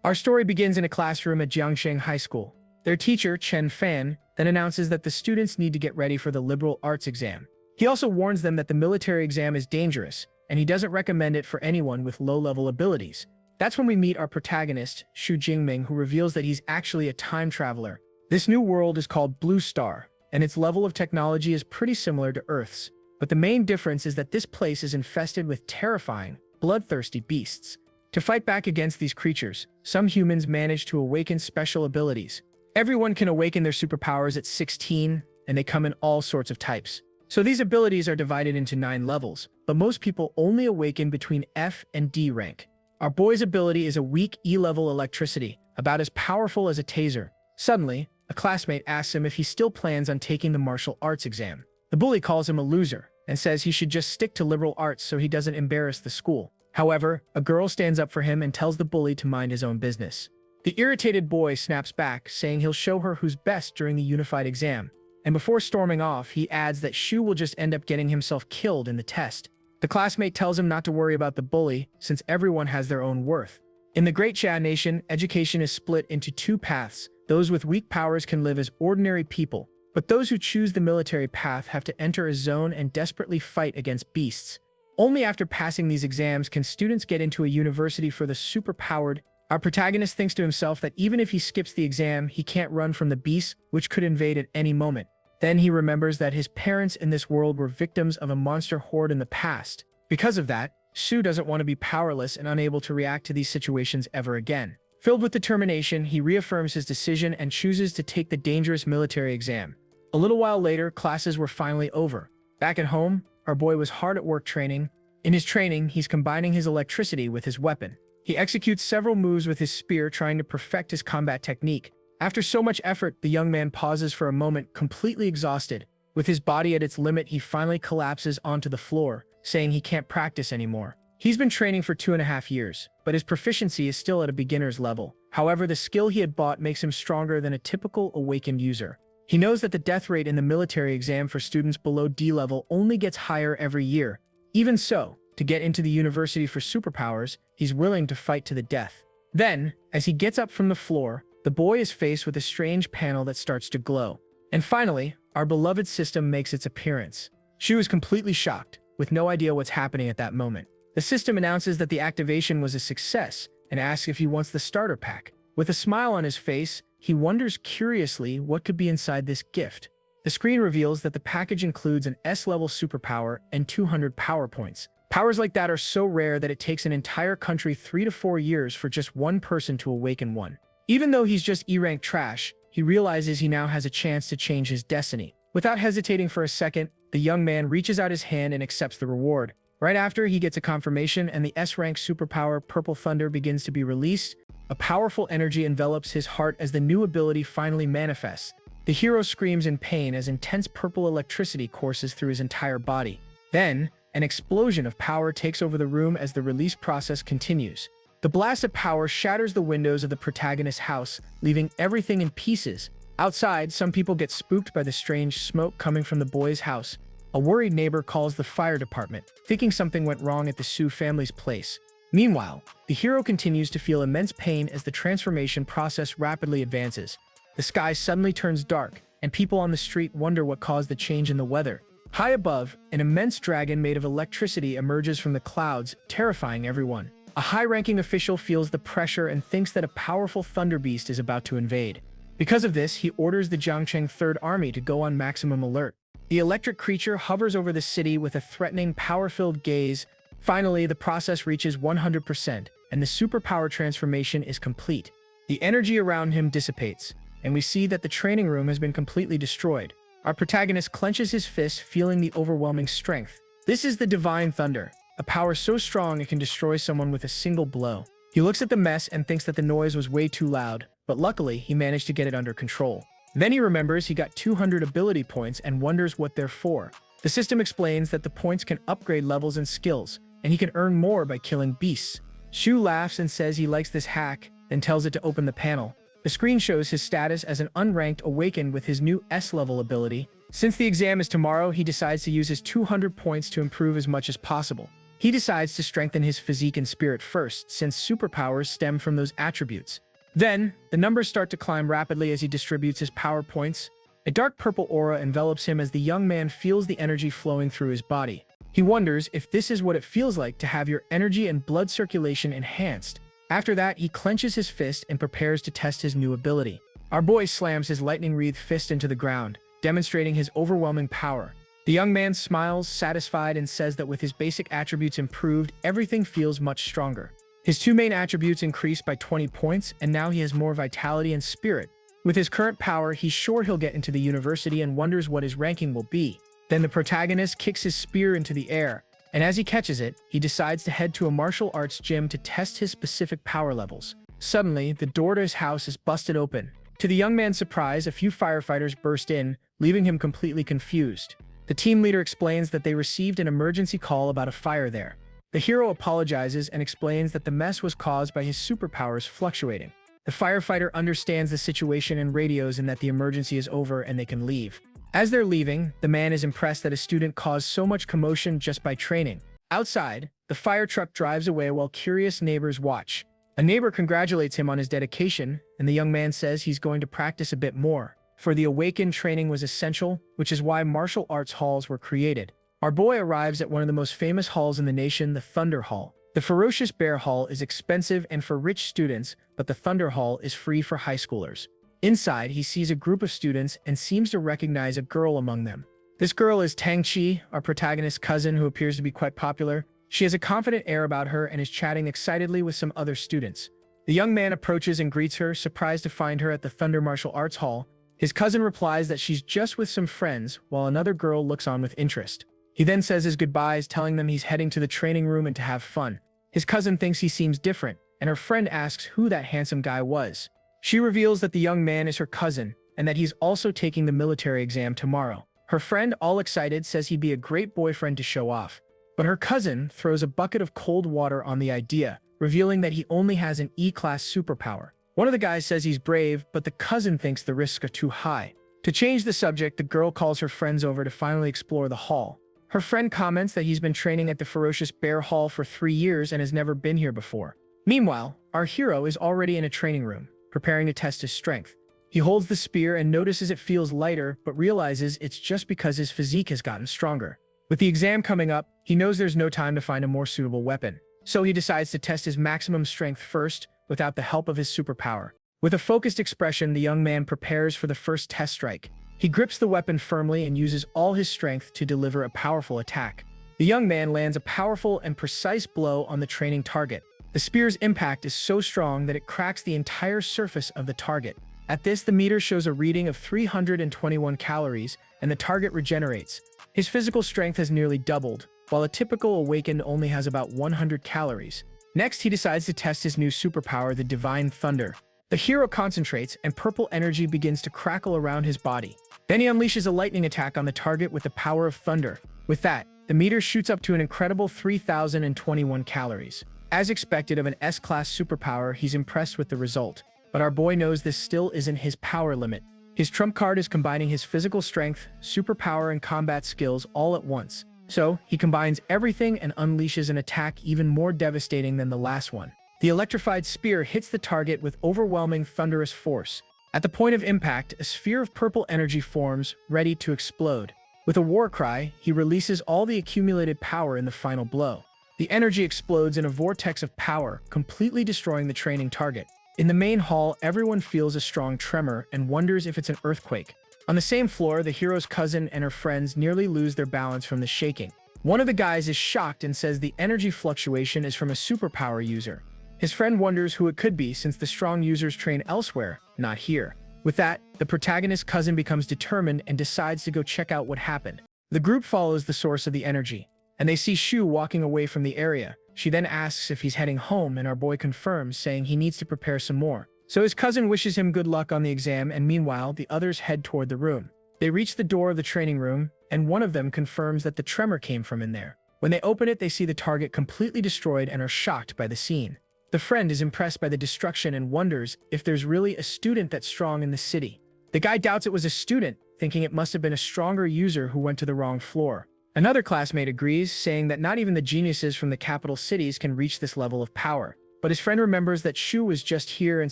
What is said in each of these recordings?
Our story begins in a classroom at Jiangsheng High School. Their teacher, Chen Fan, then announces that the students need to get ready for the liberal arts exam. He also warns them that the military exam is dangerous, and he doesn't recommend it for anyone with low-level abilities. That's when we meet our protagonist, Xu Jingming, who reveals that he's actually a time traveler. This new world is called Blue Star, and its level of technology is pretty similar to Earth's. But the main difference is that this place is infested with terrifying, bloodthirsty beasts. To fight back against these creatures, some humans manage to awaken special abilities. Everyone can awaken their superpowers at 16, and they come in all sorts of types. So these abilities are divided into 9 levels, but most people only awaken between F and D rank. Our boy's ability is a weak E-level electricity, about as powerful as a taser. Suddenly, a classmate asks him if he still plans on taking the martial arts exam. The bully calls him a loser and says he should just stick to liberal arts so he doesn't embarrass the school. However, a girl stands up for him and tells the bully to mind his own business. The irritated boy snaps back, saying he'll show her who's best during the unified exam. And before storming off, he adds that Xu will just end up getting himself killed in the test. The classmate tells him not to worry about the bully, since everyone has their own worth. In the Great Xia Nation, education is split into 2 paths. Those with weak powers can live as ordinary people, but those who choose the military path have to enter a zone and desperately fight against beasts. Only after passing these exams can students get into a university for the superpowered. Our protagonist thinks to himself that even if he skips the exam, he can't run from the beasts, which could invade at any moment. Then he remembers that his parents in this world were victims of a monster horde in the past. Because of that, Xu doesn't want to be powerless and unable to react to these situations ever again. Filled with determination, he reaffirms his decision and chooses to take the dangerous military exam. A little while later, classes were finally over. Back at home, our boy was hard at work training. In his training, he's combining his electricity with his weapon. He executes several moves with his spear, trying to perfect his combat technique. After so much effort, the young man pauses for a moment, completely exhausted. With his body at its limit, he finally collapses onto the floor, saying he can't practice anymore. He's been training for 2.5 years, but his proficiency is still at a beginner's level. However, the skill he had bought makes him stronger than a typical awakened user. He knows that the death rate in the military exam for students below D level only gets higher every year. Even so, to get into the university for superpowers, he's willing to fight to the death. Then, as he gets up from the floor, the boy is faced with a strange panel that starts to glow. And finally, our beloved system makes its appearance. Xu is completely shocked, with no idea what's happening at that moment. The system announces that the activation was a success and asks if he wants the starter pack. With a smile on his face, he wonders curiously what could be inside this gift. The screen reveals that the package includes an S-level superpower and 200 power points. Powers like that are so rare that it takes an entire country 3 to 4 years for just one person to awaken one. Even though he's just E-rank trash, he realizes he now has a chance to change his destiny. Without hesitating for a second, the young man reaches out his hand and accepts the reward. Right after, he gets a confirmation and the S-rank superpower Purple Thunder begins to be released. A powerful energy envelops his heart as the new ability finally manifests. The hero screams in pain as intense purple electricity courses through his entire body. Then, an explosion of power takes over the room as the release process continues. The blast of power shatters the windows of the protagonist's house, leaving everything in pieces. Outside, some people get spooked by the strange smoke coming from the boy's house. A worried neighbor calls the fire department, thinking something went wrong at the Su family's place. Meanwhile, the hero continues to feel immense pain as the transformation process rapidly advances. The sky suddenly turns dark, and people on the street wonder what caused the change in the weather. High above, an immense dragon made of electricity emerges from the clouds, terrifying everyone. A high-ranking official feels the pressure and thinks that a powerful thunder beast is about to invade. Because of this, he orders the Jiangsheng Third Army to go on maximum alert. The electric creature hovers over the city with a threatening, power-filled gaze. Finally, the process reaches 100%, and the superpower transformation is complete. The energy around him dissipates, and we see that the training room has been completely destroyed. Our protagonist clenches his fist, feeling the overwhelming strength. This is the Divine Thunder, a power so strong it can destroy someone with a single blow. He looks at the mess and thinks that the noise was way too loud, but luckily he managed to get it under control. Then he remembers he got 200 ability points and wonders what they're for. The system explains that the points can upgrade levels and skills, and he can earn more by killing beasts. Xu laughs and says he likes this hack, then tells it to open the panel. The screen shows his status as an unranked awakened with his new S-level ability. Since the exam is tomorrow, he decides to use his 200 points to improve as much as possible. He decides to strengthen his physique and spirit first, since superpowers stem from those attributes. Then, the numbers start to climb rapidly as he distributes his power points. A dark purple aura envelops him as the young man feels the energy flowing through his body. He wonders if this is what it feels like to have your energy and blood circulation enhanced. After that, he clenches his fist and prepares to test his new ability. Our boy slams his lightning-wreathed fist into the ground, demonstrating his overwhelming power. The young man smiles, satisfied, and says that with his basic attributes improved, everything feels much stronger. His two main attributes increased by 20 points, and now he has more vitality and spirit. With his current power, he's sure he'll get into the university and wonders what his ranking will be. Then the protagonist kicks his spear into the air, and as he catches it, he decides to head to a martial arts gym to test his specific power levels. Suddenly, the door to his house is busted open. To the young man's surprise, a few firefighters burst in, leaving him completely confused. The team leader explains that they received an emergency call about a fire there. The hero apologizes and explains that the mess was caused by his superpowers fluctuating. The firefighter understands the situation and radios and that the emergency is over and they can leave. As they're leaving, the man is impressed that a student caused so much commotion just by training. Outside, the fire truck drives away while curious neighbors watch. A neighbor congratulates him on his dedication, and the young man says he's going to practice a bit more. For the awakened, training was essential, which is why martial arts halls were created. Our boy arrives at one of the most famous halls in the nation, the Thunder Hall. The Ferocious Bear Hall is expensive and for rich students, but the Thunder Hall is free for high schoolers. Inside, he sees a group of students and seems to recognize a girl among them. This girl is Tang-Chi, our protagonist's cousin, who appears to be quite popular. She has a confident air about her and is chatting excitedly with some other students. The young man approaches and greets her, surprised to find her at the Thunder Martial Arts Hall. His cousin replies that she's just with some friends, while another girl looks on with interest. He then says his goodbyes, telling them he's heading to the training room and to have fun. His cousin thinks he seems different, and her friend asks who that handsome guy was. She reveals that the young man is her cousin, and that he's also taking the military exam tomorrow. Her friend, all excited, says he'd be a great boyfriend to show off. But her cousin throws a bucket of cold water on the idea, revealing that he only has an E-class superpower. One of the guys says he's brave, but the cousin thinks the risks are too high. To change the subject, the girl calls her friends over to finally explore the hall. Her friend comments that he's been training at the Ferocious Bear Hall for 3 years and has never been here before. Meanwhile, our hero is already in a training room, preparing to test his strength. He holds the spear and notices it feels lighter, but realizes it's just because his physique has gotten stronger. With the exam coming up, he knows there's no time to find a more suitable weapon. So he decides to test his maximum strength first, without the help of his superpower. With a focused expression, the young man prepares for the first test strike. He grips the weapon firmly and uses all his strength to deliver a powerful attack. The young man lands a powerful and precise blow on the training target. The spear's impact is so strong that it cracks the entire surface of the target. At this, the meter shows a reading of 321 calories, and the target regenerates. His physical strength has nearly doubled, while a typical awakened only has about 100 calories. Next, he decides to test his new superpower, the Divine Thunder. The hero concentrates, and purple energy begins to crackle around his body. Then he unleashes a lightning attack on the target with the power of thunder. With that, the meter shoots up to an incredible 3,021 calories. As expected of an S-class superpower, he's impressed with the result. But our boy knows this still isn't his power limit. His trump card is combining his physical strength, superpower, and combat skills all at once. So, he combines everything and unleashes an attack even more devastating than the last one. The electrified spear hits the target with overwhelming thunderous force. At the point of impact, a sphere of purple energy forms, ready to explode. With a war cry, he releases all the accumulated power in the final blow. The energy explodes in a vortex of power, completely destroying the training target. In the main hall, everyone feels a strong tremor and wonders if it's an earthquake. On the same floor, the hero's cousin and her friends nearly lose their balance from the shaking. One of the guys is shocked and says the energy fluctuation is from a superpower user. His friend wonders who it could be since the strong users train elsewhere, not here. With that, the protagonist's cousin becomes determined and decides to go check out what happened. The group follows the source of the energy, and they see Shu walking away from the area. She then asks if he's heading home, and our boy confirms, saying he needs to prepare some more. So his cousin wishes him good luck on the exam, and meanwhile, the others head toward the room. They reach the door of the training room, and one of them confirms that the tremor came from in there. When they open it, they see the target completely destroyed and are shocked by the scene. The friend is impressed by the destruction and wonders if there's really a student that's strong in the city. The guy doubts it was a student, thinking it must have been a stronger user who went to the wrong floor. Another classmate agrees, saying that not even the geniuses from the capital cities can reach this level of power. But his friend remembers that Shu was just here and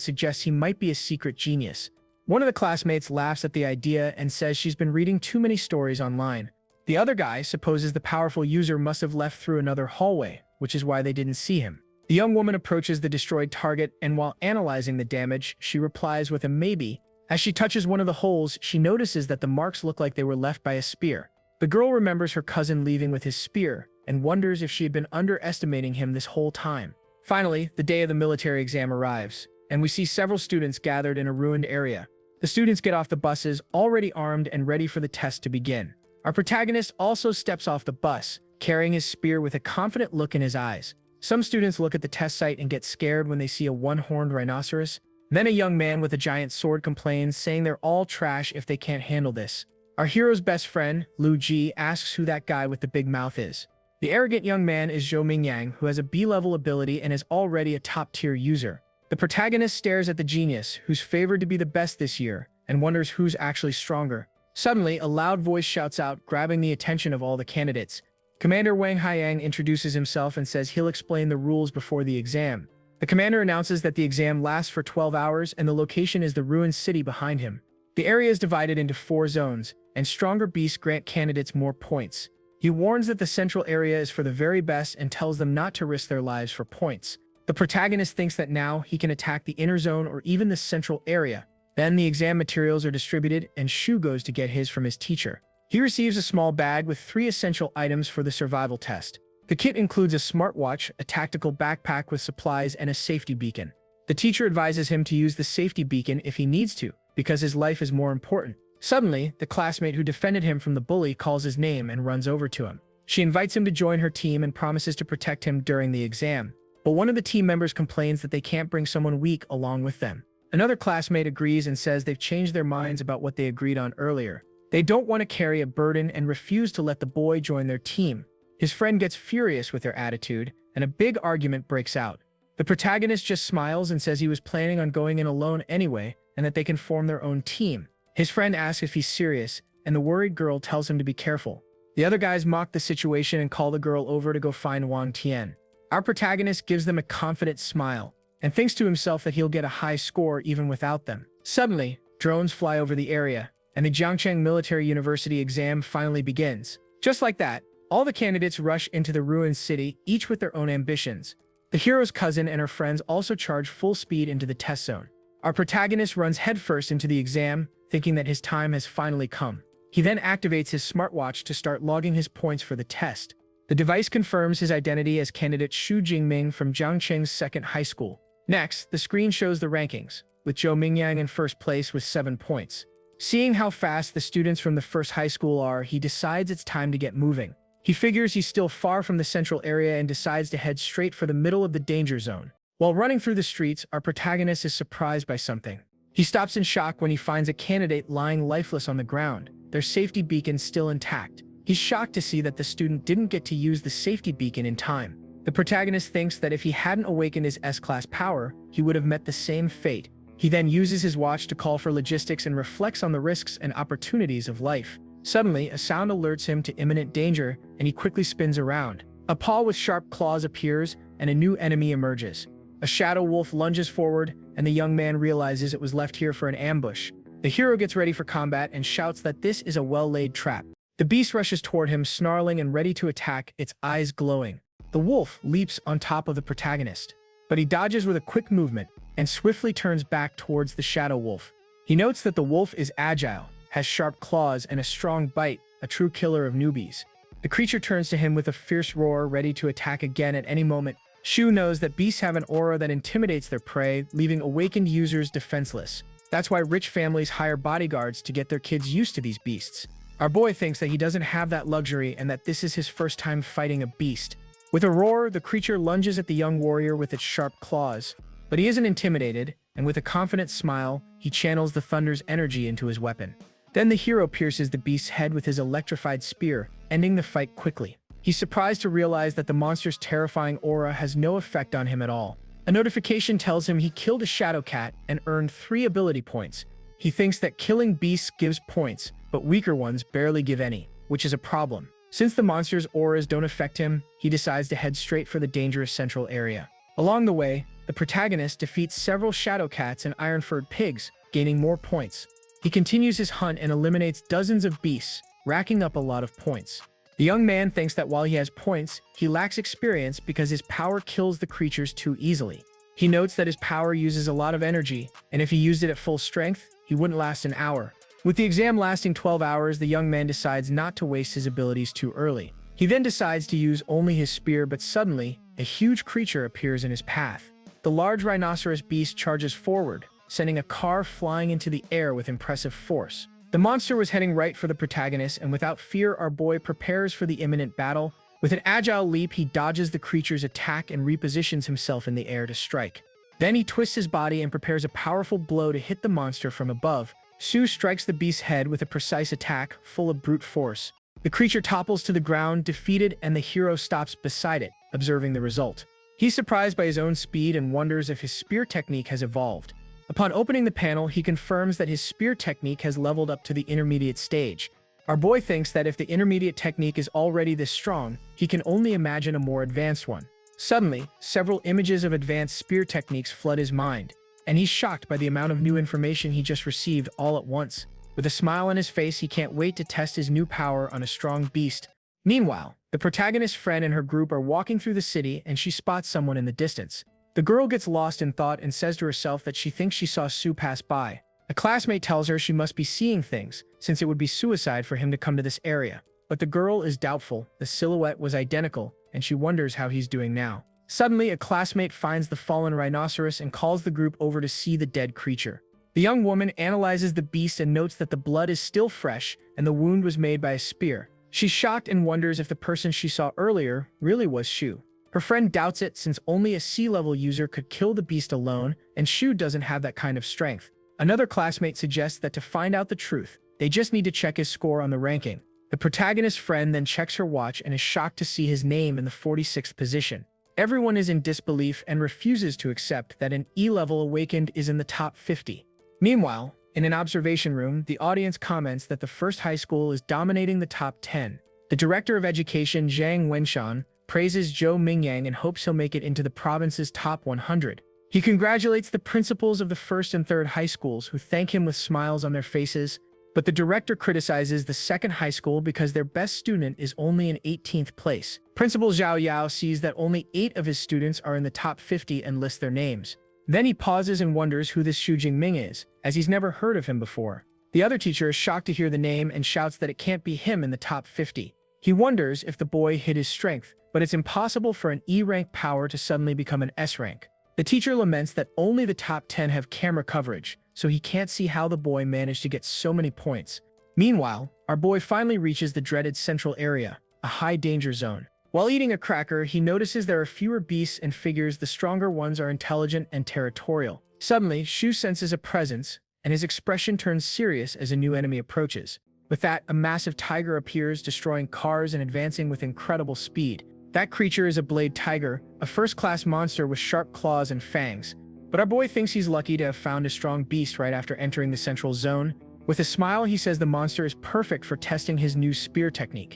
suggests he might be a secret genius. One of the classmates laughs at the idea and says she's been reading too many stories online. The other guy supposes the powerful user must have left through another hallway, which is why they didn't see him. The young woman approaches the destroyed target, and while analyzing the damage, she replies with a maybe. As she touches one of the holes, she notices that the marks look like they were left by a spear. The girl remembers her cousin leaving with his spear, and wonders if she had been underestimating him this whole time. Finally, the day of the military exam arrives, and we see several students gathered in a ruined area. The students get off the buses, already armed and ready for the test to begin. Our protagonist also steps off the bus, carrying his spear with a confident look in his eyes. Some students look at the test site and get scared when they see a one-horned rhinoceros. Then a young man with a giant sword complains, saying they're all trash if they can't handle this. Our hero's best friend, Lu Ji, asks who that guy with the big mouth is. The arrogant young man is Zhou Mingyang, who has a B-level ability and is already a top-tier user. The protagonist stares at the genius, who's favored to be the best this year, and wonders who's actually stronger. Suddenly, a loud voice shouts out, grabbing the attention of all the candidates. Commander Wang Haiyang introduces himself and says he'll explain the rules before the exam. The commander announces that the exam lasts for 12 hours and the location is the ruined city behind him. The area is divided into 4 zones, and stronger beasts grant candidates more points. He warns that the central area is for the very best and tells them not to risk their lives for points. The protagonist thinks that now he can attack the inner zone or even the central area. Then the exam materials are distributed and Shu goes to get his from his teacher. He receives a small bag with 3 essential items for the survival test. The kit includes a smartwatch, a tactical backpack with supplies, and a safety beacon. The teacher advises him to use the safety beacon if he needs to, because his life is more important. Suddenly, the classmate who defended him from the bully calls his name and runs over to him. She invites him to join her team and promises to protect him during the exam. But one of the team members complains that they can't bring someone weak along with them. Another classmate agrees and says they've changed their minds about what they agreed on earlier. They don't want to carry a burden and refuse to let the boy join their team. His friend gets furious with their attitude, and a big argument breaks out. The protagonist just smiles and says he was planning on going in alone anyway, and that they can form their own team. His friend asks if he's serious, and the worried girl tells him to be careful. The other guys mock the situation and call the girl over to go find Wang Tian. Our protagonist gives them a confident smile, and thinks to himself that he'll get a high score even without them. Suddenly, drones fly over the area, and the Jiangcheng Military University exam finally begins. Just like that, all the candidates rush into the ruined city, each with their own ambitions. The hero's cousin and her friends also charge full speed into the test zone. Our protagonist runs headfirst into the exam, thinking that his time has finally come. He then activates his smartwatch to start logging his points for the test. The device confirms his identity as candidate Xu Jingming from Jiangcheng's second high school. Next, the screen shows the rankings, with Zhou Mingyang in first place with 7 points. Seeing how fast the students from the first high school are, he decides it's time to get moving. He figures he's still far from the central area and decides to head straight for the middle of the danger zone. While running through the streets, our protagonist is surprised by something. He stops in shock when he finds a candidate lying lifeless on the ground, their safety beacon still intact. He's shocked to see that the student didn't get to use the safety beacon in time. The protagonist thinks that if he hadn't awakened his S-class power, he would have met the same fate. He then uses his watch to call for logistics and reflects on the risks and opportunities of life. Suddenly, a sound alerts him to imminent danger, and he quickly spins around. A paw with sharp claws appears, and a new enemy emerges. A shadow wolf lunges forward, and the young man realizes it was left here for an ambush. The hero gets ready for combat and shouts that this is a well-laid trap. The beast rushes toward him, snarling and ready to attack, its eyes glowing. The wolf leaps on top of the protagonist, but he dodges with a quick movement and swiftly turns back towards the shadow wolf. He notes that the wolf is agile, has sharp claws and a strong bite, a true killer of newbies. The creature turns to him with a fierce roar, ready to attack again at any moment. Shu knows that beasts have an aura that intimidates their prey, leaving awakened users defenseless. That's why rich families hire bodyguards to get their kids used to these beasts. Our boy thinks that he doesn't have that luxury and that this is his first time fighting a beast. With a roar, the creature lunges at the young warrior with its sharp claws. But he isn't intimidated, and with a confident smile, he channels the thunder's energy into his weapon. Then the hero pierces the beast's head with his electrified spear, ending the fight quickly. He's surprised to realize that the monster's terrifying aura has no effect on him at all. A notification tells him he killed a shadow cat and earned 3 ability points. He thinks that killing beasts gives points, but weaker ones barely give any, which is a problem. Since the monster's auras don't affect him, he decides to head straight for the dangerous central area. Along the way, the protagonist defeats several shadow cats and iron-furred pigs, gaining more points. He continues his hunt and eliminates dozens of beasts, racking up a lot of points. The young man thinks that while he has points, he lacks experience because his power kills the creatures too easily. He notes that his power uses a lot of energy, and if he used it at full strength, he wouldn't last an hour. With the exam lasting 12 hours, the young man decides not to waste his abilities too early. He then decides to use only his spear, but suddenly, a huge creature appears in his path. The large rhinoceros beast charges forward, sending a car flying into the air with impressive force. The monster was heading right for the protagonist, and without fear, our boy prepares for the imminent battle. With an agile leap, he dodges the creature's attack and repositions himself in the air to strike. Then he twists his body and prepares a powerful blow to hit the monster from above. Sue strikes the beast's head with a precise attack, full of brute force. The creature topples to the ground, defeated, and the hero stops beside it, observing the result. He's surprised by his own speed and wonders if his spear technique has evolved. Upon opening the panel, he confirms that his spear technique has leveled up to the intermediate stage. Our boy thinks that if the intermediate technique is already this strong, he can only imagine a more advanced one. Suddenly, several images of advanced spear techniques flood his mind, and he's shocked by the amount of new information he just received all at once. With a smile on his face, he can't wait to test his new power on a strong beast. Meanwhile, the protagonist's friend and her group are walking through the city, and she spots someone in the distance. The girl gets lost in thought and says to herself that she thinks she saw Sue pass by. A classmate tells her she must be seeing things, since it would be suicide for him to come to this area. But the girl is doubtful. The silhouette was identical, and she wonders how he's doing now. Suddenly, a classmate finds the fallen rhinoceros and calls the group over to see the dead creature. The young woman analyzes the beast and notes that the blood is still fresh and the wound was made by a spear. She's shocked and wonders if the person she saw earlier really was Shu. Her friend doubts it, since only a sea-level user could kill the beast alone, and Shu doesn't have that kind of strength. Another classmate suggests that to find out the truth, they just need to check his score on the ranking. The protagonist's friend then checks her watch and is shocked to see his name in the 46th position. Everyone is in disbelief and refuses to accept that an E-level awakened is in the top 50. Meanwhile, in an observation room, the audience comments that the first high school is dominating the top 10. The director of education, Zhang Wenshan, praises Zhou Mingyang and hopes he'll make it into the province's top 100. He congratulates the principals of the first and third high schools, who thank him with smiles on their faces, but the director criticizes the second high school because their best student is only in 18th place. Principal Zhao Yao sees that only 8 of his students are in the top 50 and lists their names. Then he pauses and wonders who this Xu Jingming is, as he's never heard of him before. The other teacher is shocked to hear the name and shouts that it can't be him in the top 50. He wonders if the boy hid his strength, but it's impossible for an E-rank power to suddenly become an S-rank. The teacher laments that only the top 10 have camera coverage, so he can't see how the boy managed to get so many points. Meanwhile, our boy finally reaches the dreaded central area, a high-danger zone. While eating a cracker, he notices there are fewer beasts and figures the stronger ones are intelligent and territorial. Suddenly, Shu senses a presence, and his expression turns serious as a new enemy approaches. With that, a massive tiger appears, destroying cars and advancing with incredible speed. That creature is a blade tiger, a first-class monster with sharp claws and fangs. But our boy thinks he's lucky to have found a strong beast right after entering the central zone. With a smile, he says the monster is perfect for testing his new spear technique.